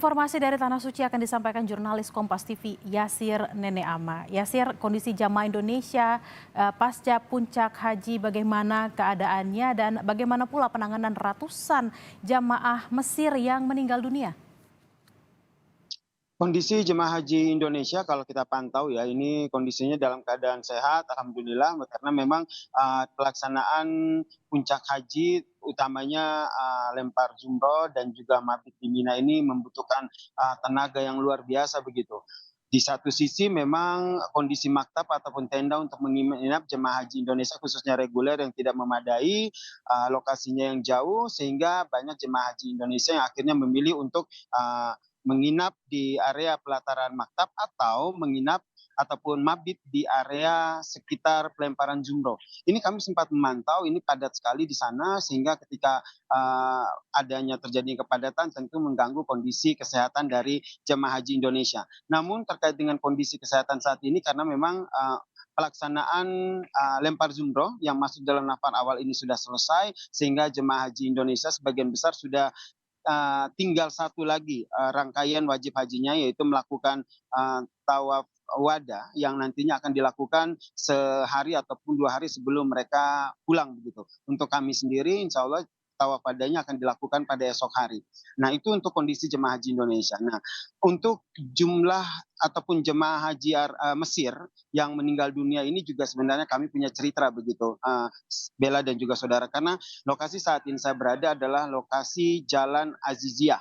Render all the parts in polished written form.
Informasi dari Tanah Suci akan disampaikan jurnalis Kompas TV Yasir Neneama. Yasir, kondisi jamaah Indonesia pasca puncak haji bagaimana keadaannya dan bagaimana pula penanganan ratusan jamaah Mesir yang meninggal dunia? Kondisi jemaah haji Indonesia kalau kita pantau ya, ini kondisinya dalam keadaan sehat, alhamdulillah, karena memang pelaksanaan puncak haji utamanya lempar jumroh dan juga mabit di Mina ini membutuhkan tenaga yang luar biasa begitu. Di satu sisi memang kondisi maktab ataupun tenda untuk menginap jemaah haji Indonesia khususnya reguler yang tidak memadai, lokasinya yang jauh sehingga banyak jemaah haji Indonesia yang akhirnya memilih untuk menginap di area pelataran maktab atau menginap ataupun mabit di area sekitar pelemparan jumroh. Ini kami sempat memantau, ini padat sekali di sana sehingga ketika adanya terjadi kepadatan tentu mengganggu kondisi kesehatan dari jemaah haji Indonesia. Namun terkait dengan kondisi kesehatan saat ini karena memang pelaksanaan lempar jumroh yang masuk dalam nafar awal ini sudah selesai sehingga jemaah haji Indonesia sebagian besar sudah tinggal satu lagi rangkaian wajib hajinya yaitu melakukan tawaf wada yang nantinya akan dilakukan sehari ataupun 2 hari sebelum mereka pulang begitu. Untuk kami sendiri insya Allah tawaf wadanya akan dilakukan pada esok hari. Nah itu untuk kondisi jemaah haji Indonesia. Nah untuk jumlah ataupun jemaah haji Mesir yang meninggal dunia ini juga sebenarnya kami punya cerita begitu, Bella dan juga saudara, karena lokasi saat ini saya berada adalah lokasi Jalan Aziziyah.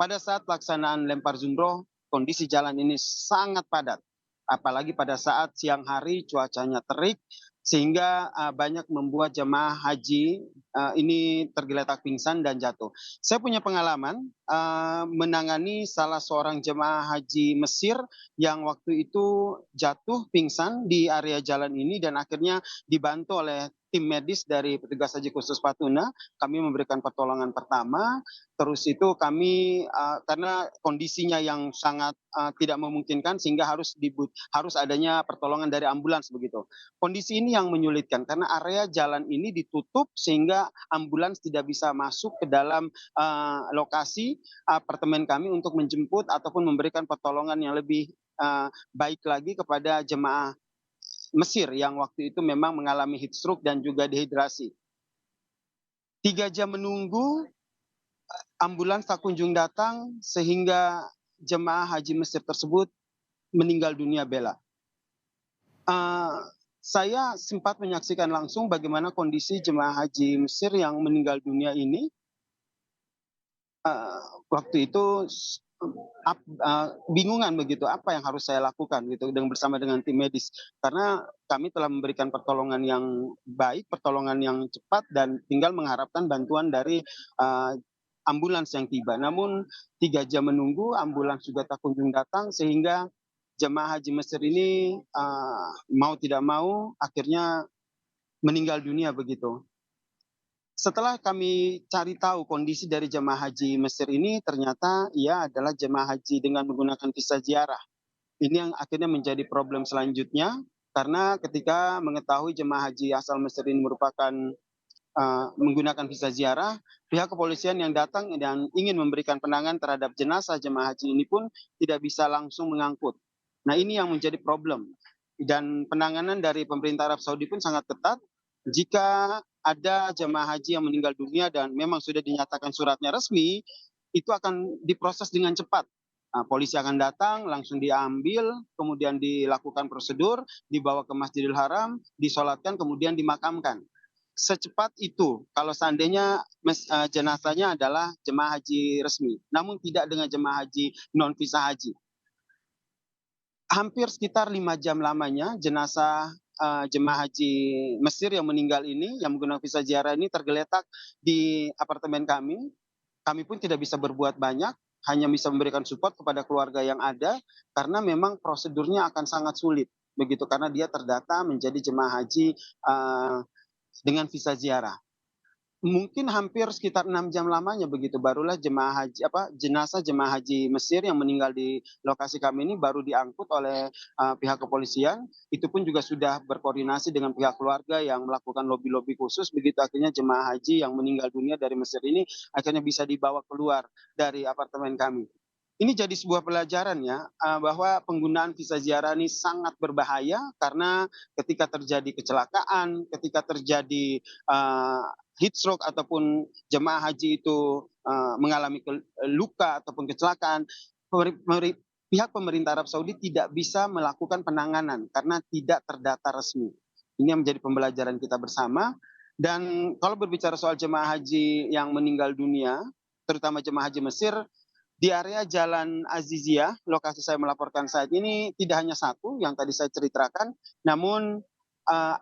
Pada saat pelaksanaan lempar jumroh, kondisi jalan ini sangat padat. Apalagi pada saat siang hari cuacanya terik, sehingga banyak membuat jemaah haji ini tergeletak pingsan dan jatuh. Saya punya pengalaman menangani salah seorang jemaah haji Mesir yang waktu itu jatuh pingsan di area jalan ini dan akhirnya dibantu oleh tim medis dari petugas haji khusus Patuna. Kami memberikan pertolongan pertama. Terus itu kami karena kondisinya yang sangat tidak memungkinkan sehingga harus adanya pertolongan dari ambulans begitu. Kondisi ini yang menyulitkan karena area jalan ini ditutup sehingga ambulans tidak bisa masuk ke dalam lokasi apartemen kami untuk menjemput ataupun memberikan pertolongan yang lebih baik lagi kepada jemaah Mesir yang waktu itu memang mengalami heat stroke dan juga dehidrasi. 3 jam menunggu, ambulans tak kunjung datang sehingga jemaah haji Mesir tersebut meninggal dunia, Bella. Uh, saya sempat menyaksikan langsung bagaimana kondisi jemaah haji Mesir yang meninggal dunia ini. Waktu itu bingungan begitu, apa yang harus saya lakukan gitu bersama dengan tim medis. Karena kami telah memberikan pertolongan yang baik, pertolongan yang cepat dan tinggal mengharapkan bantuan dari ambulans yang tiba. Namun 3 jam menunggu, ambulans juga tak kunjung datang sehingga jemaah haji Mesir ini mau tidak mau akhirnya meninggal dunia begitu. Setelah kami cari tahu kondisi dari jemaah haji Mesir ini, ternyata ia adalah jemaah haji dengan menggunakan visa ziarah. Ini yang akhirnya menjadi problem selanjutnya, karena ketika mengetahui jemaah haji asal Mesir ini merupakan menggunakan visa ziarah, pihak kepolisian yang datang dan ingin memberikan penanganan terhadap jenazah jemaah haji ini pun tidak bisa langsung mengangkut. Nah ini yang menjadi problem. Dan penanganan dari pemerintah Arab Saudi pun sangat ketat. Jika ada jemaah haji yang meninggal dunia dan memang sudah dinyatakan suratnya resmi, itu akan diproses dengan cepat. Nah, polisi akan datang, langsung diambil, kemudian dilakukan prosedur, dibawa ke Masjidil Haram, disolatkan, kemudian dimakamkan. Secepat itu kalau seandainya jenazahnya adalah jemaah haji resmi, namun tidak dengan jemaah haji non visa haji. Hampir sekitar 5 jam lamanya jenazah jemaah haji Mesir yang meninggal ini, yang menggunakan visa ziarah ini tergeletak di apartemen kami. Kami pun tidak bisa berbuat banyak, hanya bisa memberikan support kepada keluarga yang ada, karena memang prosedurnya akan sangat sulit, begitu karena dia terdata menjadi jemaah haji dengan visa ziarah. Mungkin hampir sekitar 6 jam lamanya begitu, barulah jenazah jemaah haji Mesir yang meninggal di lokasi kami ini baru diangkut oleh, pihak kepolisian. Itu pun juga sudah berkoordinasi dengan pihak keluarga yang melakukan lobi-lobi khusus, begitu akhirnya jemaah haji yang meninggal dunia dari Mesir ini akhirnya bisa dibawa keluar dari apartemen kami. Ini jadi sebuah pelajaran ya, bahwa penggunaan visa ziarah ini sangat berbahaya karena ketika terjadi kecelakaan, ketika terjadi, heat stroke ataupun jemaah haji itu, mengalami luka ataupun kecelakaan, pemeri pemeri pihak pemerintah Arab Saudi tidak bisa melakukan penanganan karena tidak terdata resmi. Ini yang menjadi pembelajaran kita bersama dan kalau berbicara soal jemaah haji yang meninggal dunia, terutama jemaah haji Mesir, di area Jalan Aziziyah, lokasi saya melaporkan saat ini tidak hanya satu yang tadi saya ceritakan, namun,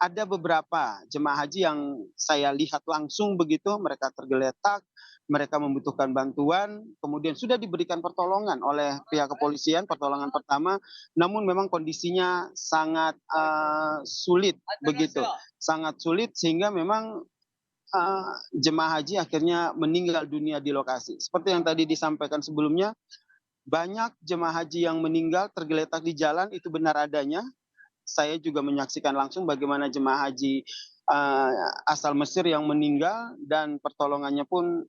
ada beberapa jemaah haji yang saya lihat langsung begitu, mereka tergeletak, mereka membutuhkan bantuan, kemudian sudah diberikan pertolongan oleh pihak kepolisian, pertolongan pertama, namun memang kondisinya sangat, sulit begitu, sangat sulit sehingga memang jemaah haji akhirnya meninggal dunia di lokasi. Seperti yang tadi disampaikan sebelumnya, banyak jemaah haji yang meninggal tergeletak di jalan, itu benar adanya. Saya juga menyaksikan langsung bagaimana jemaah haji, asal Mesir yang meninggal dan pertolongannya pun,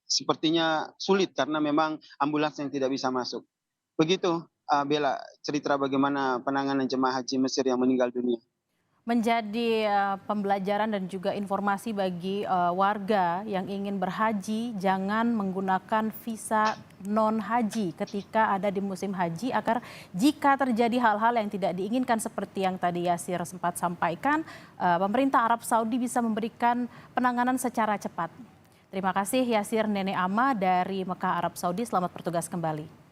sepertinya sulit karena memang ambulans yang tidak bisa masuk. Begitu, Bella, cerita bagaimana penanganan jemaah haji Mesir yang meninggal dunia. Menjadi pembelajaran dan juga informasi bagi warga yang ingin berhaji, jangan menggunakan visa non haji ketika ada di musim haji agar jika terjadi hal-hal yang tidak diinginkan seperti yang tadi Yasir sempat sampaikan, pemerintah Arab Saudi bisa memberikan penanganan secara cepat. Terima kasih Yasir Nene Ama dari Mekah, Arab Saudi. Selamat bertugas kembali.